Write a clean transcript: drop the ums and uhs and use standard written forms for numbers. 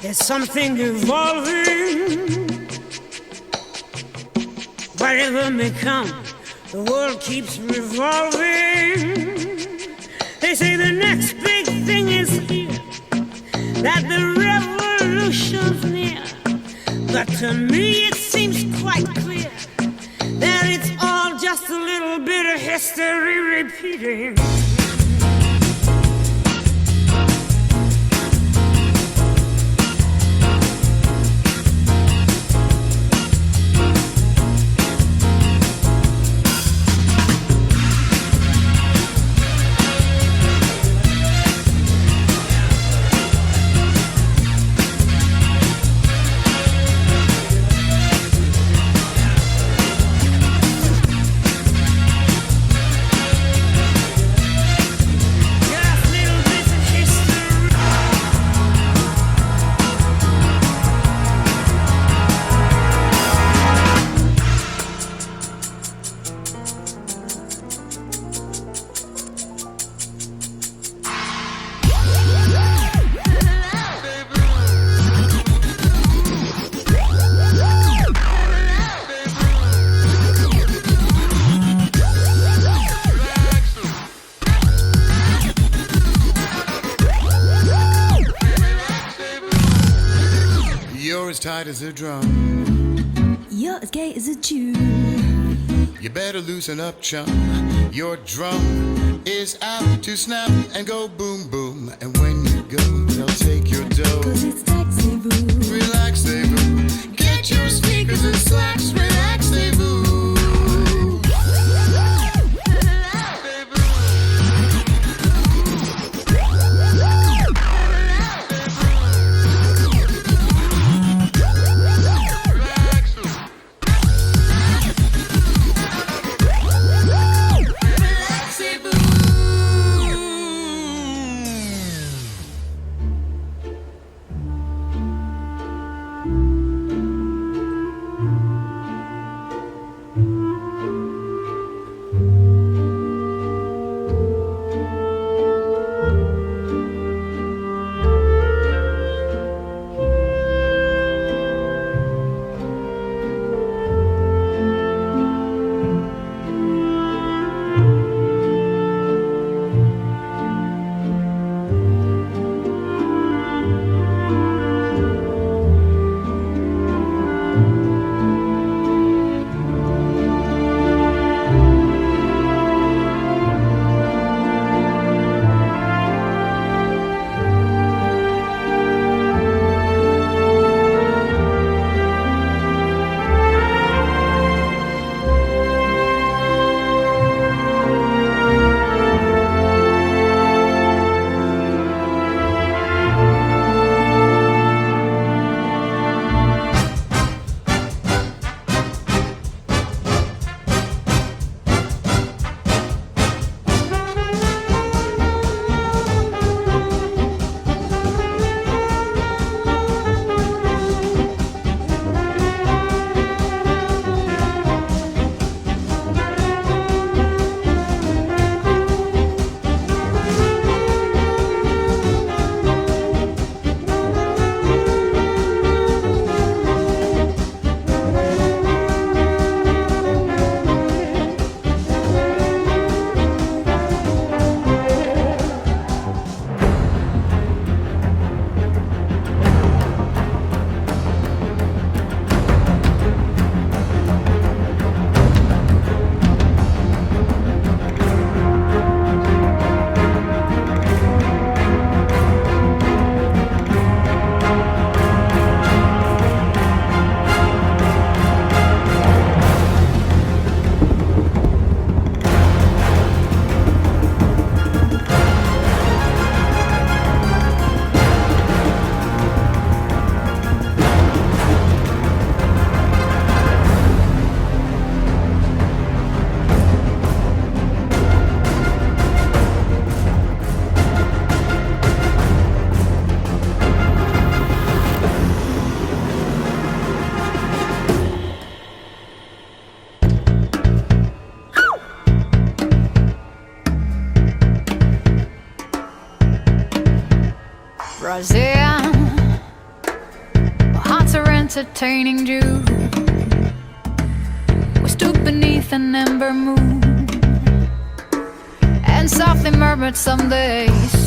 There's something evolving. Whatever may come, the world keeps revolving. They say the next big thing is here, that the revolution's near. But to me it seems quite clear that it's all just a little bit of history repeating. You're as tight as a drum. You're as gay as a Jew. You better loosen up, chum. Your drum is apt to snap and go boom boom. And when you go, they'll take your dough. 'Cause it's taxi-boo. Relax-a-boo. Get your sneakers and slacks. Relax-a-boo. Brazil, entertaining Jew. We stood beneath an ember moon and softly murmured some days